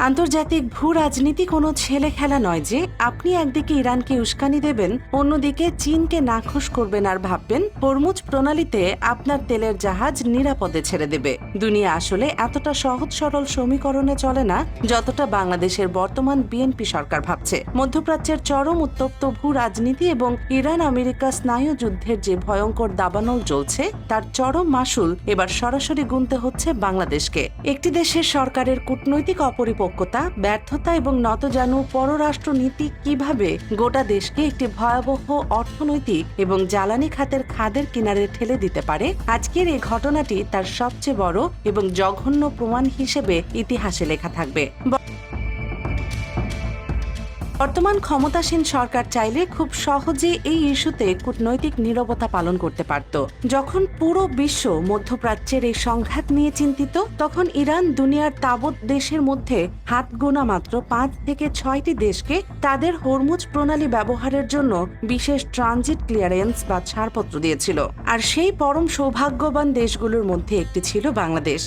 আন্তর্জাতিক ভূ রাজনীতি কোনো ছেলে খেলা নয় যে আপনি একদিকে ইরানকে উস্কানি দেবেন, অন্যদিকে চীনকে নাখোশ করবেন আর ভাববেন হরমুজ প্রণালীতে আপনার তেলের জাহাজ নিরাপদে ছেড়ে দেবে। দুনিয়া আসলে এতটা সহজ সরল সমীকরণে চলে না যতটা বাংলাদেশের বর্তমান বিএনপি সরকার ভাবছে। মধ্যপ্রাচ্যের চরম উত্তপ্ত ভূ রাজনীতি এবং ইরান আমেরিকা স্নায়ু যুদ্ধের যে ভয়ঙ্কর দাবানল চলছে তার চরম মাসুল এবার সরাসরি গুনতে হচ্ছে বাংলাদেশকে। একটি দেশের সরকারের কূটনৈতিক অপরিপক্কতা, ব্যর্থতা এবং নতজানু পররাষ্ট্র নীতি কিভাবে গোটা দেশকে একটি ভয়াবহ অর্থনৈতিক এবং জ্বালানি খাতের খাদের কিনারে ঠেলে দিতে পারে, আজকের এই ঘটনাটি তার সবচেয়ে বড় এবং জঘন্য প্রমাণ হিসেবে ইতিহাসে লেখা থাকবে। বর্তমান ক্ষমতাসীন সরকার চাইলে খুব সহজে এই ইস্যুতে কূটনৈতিক নীরবতা পালন করতে পারত। যখন পুরো বিশ্ব মধ্যপ্রাচ্যের এই সংঘাত নিয়ে চিন্তিত, তখন ইরান দুনিয়ার তাবৎ দেশের মধ্যে হাত গোনা মাত্র 5 থেকে 6টি দেশকে তাদের হরমুজ প্রণালী ব্যবহারের জন্য বিশেষ ট্রানজিট ক্লিয়ারেন্স বা ছাড়পত্র দিয়েছিল। আর সেই পরম সৌভাগ্যবান দেশগুলোর মধ্যে একটি ছিল বাংলাদেশ।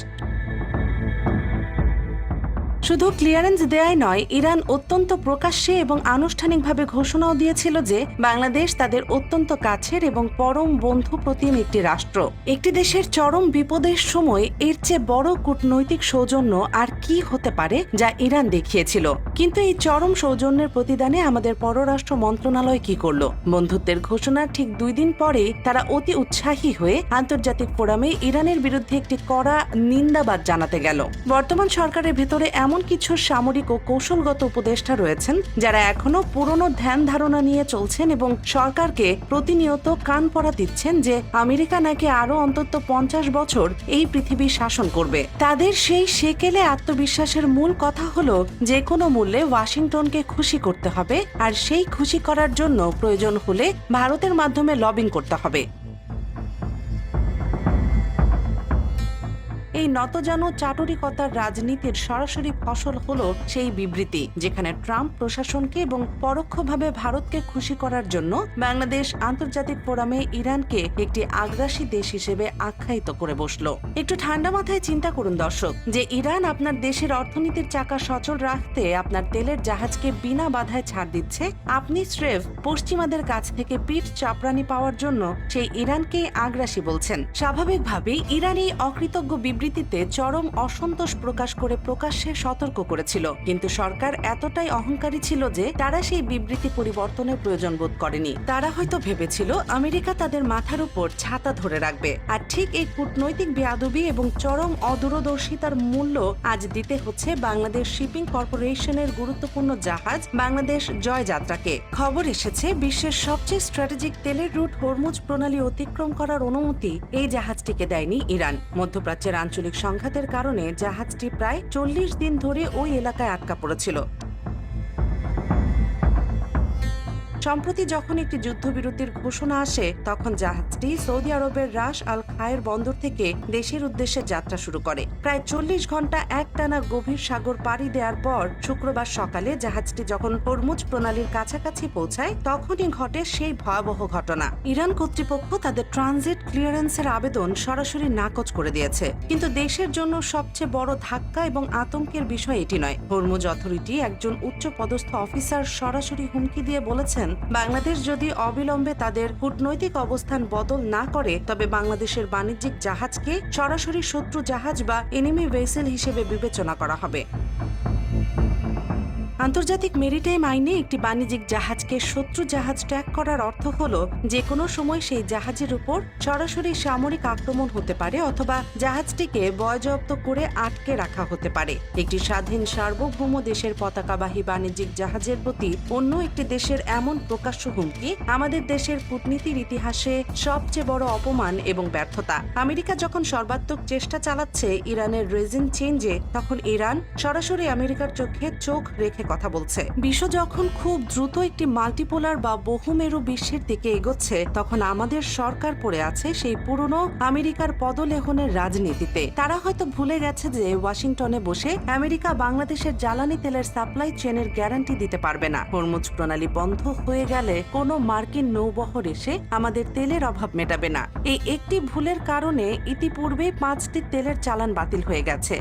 শুধু ক্লিয়ারেন্স দেয়াই নয়, ইরান অত্যন্ত প্রকাশ্যে এবং আনুষ্ঠানিকভাবে ঘোষণাও দিয়েছিল যে বাংলাদেশ তাদের অত্যন্ত কাছের এবং পরম বন্ধু প্রতিম একটি রাষ্ট্র। একটি দেশের চরম বিপদের সময় এর চেয়ে বড় কূটনৈতিক সৌজন্য আর কি হতে পারে যা ইরান দেখিয়েছিল। কিন্তু এই চরম সৌজন্যের প্রতিদানে আমাদের পররাষ্ট্র মন্ত্রণালয় কি করল? বন্ধুত্বের ঘোষণার ঠিক 2 দিন পরেই তারা অতি উৎসাহী হয়ে আন্তর্জাতিক ফোরামে ইরানের বিরুদ্ধে একটি কড়া নিন্দাবাদ জানাতে গেল। বর্তমান সরকারের ভেতরে এমন কিছু সামরিক ও কৌশলগত উপদেষ্টা রয়েছেন যারা এখনো পুরনো ধ্যান ধারণা নিয়ে চলছেন এবং সরকারকে প্রতিনিয়ত কান পড়া দিচ্ছেন যে আমেরিকা নাকি আরো অন্তত 50 বছর এই পৃথিবী শাসন করবে। তাদের সেই সেকেলে আত্মবিশ্বাসের মূল কথা হলো যে কোনো মূল্যে ওয়াশিংটনকে খুশি করতে হবে, আর সেই খুশি করার জন্য প্রয়োজন হলে ভারতের মাধ্যমে লবিং করতে হবে। এই নতজানু চাটুরিকতার রাজনীতির সরাসরি ফসল হলো সেই বিবৃতি যেখানে ট্রাম্প প্রশাসনকে এবং পরোক্ষভাবে ভারতকে খুশি করার জন্য বাংলাদেশ আন্তর্জাতিক ফোরামে ইরানকে একটি আগ্রাসী দেশ হিসেবে আখ্যায়িত করে বসলো। একটু ঠান্ডা মাথায় চিন্তা করুন দর্শক, যে ইরান আপনার দেশের অর্থনীতির চাকা সচল রাখতে আপনার তেলের জাহাজকে বিনা বাধায় ছাড় দিচ্ছে, আপনি স্রেফ পশ্চিমাদের কাছ থেকে পিঠ চাপড়ানি পাওয়ার জন্য সেই ইরানকে আগ্রাসী বলছেন। স্বাভাবিকভাবেই ইরান এই অকৃতজ্ঞ বিবৃতিতে চরম অসন্তোষ প্রকাশ করে প্রকাশ্যে সতর্ক করেছিল, কিন্তু সরকার এতটাই অহংকারী ছিল যে তারা সেই বিবৃতি পরিবর্তনের প্রয়োজন বোধ করেনি। তারা হয়তো ভেবেছিল আমেরিকা তাদের মাথার উপর ছাতা ধরে রাখবে, আর ঠিক এই কূটনৈতিক বেয়াদবি এবং চরম অদূরদর্শিতার মূল্য আজ দিতে হচ্ছে বাংলাদেশ শিপিং কর্পোরেশনের গুরুত্বপূর্ণ জাহাজ বাংলাদেশ জয়যাত্রাকে। খবর এসেছে বিশ্বের সবচেয়ে স্ট্র্যাটেজিক তেলের রুট হরমুজ প্রণালী অতিক্রম করার অনুমতি এই জাহাজটিকে দেয়নি ইরান। মধ্যপ্রাচ্যের আঞ্চলিক সংঘাতের কারণে জাহাজটি প্রায় 40 দিন ধরে ওই এলাকায় আটকা পড়েছিল। সম্প্রতি যখন একটি যুদ্ধবিরতির ঘোষণা আসে, তখন জাহাজটি সৌদি আরবের রাস আল খায়ের বন্দর থেকে দেশের উদ্দেশ্যে যাত্রা শুরু করে। প্রায় 40 ঘন্টা একটানা গভীর সাগর পাড়ি দেওয়ার পর শুক্রবার সকালে জাহাজটি যখন হরমুজ প্রণালীর কাছাকাছি পৌঁছায়, তখনই ঘটে সেই ভয়াবহ ঘটনা। ইরান কর্তৃপক্ষ তাদের ট্রানজিট ক্লিয়ারেন্সের আবেদন সরাসরি নাকচ করে দিয়েছে। কিন্তু দেশের জন্য সবচেয়ে বড় ধাক্কা এবং আতঙ্কের বিষয় এটি নয়। হরমুজ অথরিটি একজন উচ্চ পদস্থ অফিসার সরাসরি হুমকি দিয়ে বলেছেন, বাংলাদেশ যদি অবিলম্বে তাদের কূটনৈতিক অবস্থান বদল না করে তবে বাংলাদেশের বাণিজ্যিক জাহাজকে সরাসরি শত্রু জাহাজ বা এনিমি ভেসেল হিসেবে বিবেচনা করা হবে। আন্তর্জাতিক মেরিটাইম আইনে একটি বাণিজ্যিক জাহাজকে শত্রু জাহাজ ট্যাগ করার অর্থ হলো যে কোনো সময় সেই জাহাজের উপর সরাসরি সামরিক আক্রমণ হতে পারে অথবা জাহাজটিকে বয়জব্দ করে আটকে রাখা হতে পারে। একটি স্বাধীন সার্বভৌম দেশের পতাকাবাহী বাণিজ্যিক জাহাজের প্রতি অন্য একটি দেশের এমন প্রকাশ্য হুমকি আমাদের দেশের কূটনীতির ইতিহাসে সবচেয়ে বড় অপমান এবং ব্যর্থতা। আমেরিকা যখন সর্বাত্মক চেষ্টা চালাচ্ছে ইরানের রেজিম চেঞ্জে, তখন ইরান সরাসরি আমেরিকার চোখে চোখ রেখে কথা বলছে। বিশ্ব যখন খুব দ্রুত একটি মাল্টিপোলার বা বহুমেরু বিশ্বের দিকে এগোচ্ছে, তখন আমাদের সরকার পড়ে আছে সেই পুরনো আমেরিকার পদলেহনের রাজনীতিতে। তারা হয়তো ভুলে গেছে যে ওয়াশিংটনে বসে আমেরিকা বাংলাদেশের জ্বালানি তেলের সাপ্লাই চেনের গ্যারান্টি দিতে পারবে না। হরমুজ প্রণালী বন্ধ হয়ে গেলে কোনো মার্কিন নৌবহর এসে আমাদের তেলের অভাব মেটাবে না। এই একটি ভুলের কারণে ইতিপূর্বে 5টি তেলের চালান বাতিল হয়ে গেছে।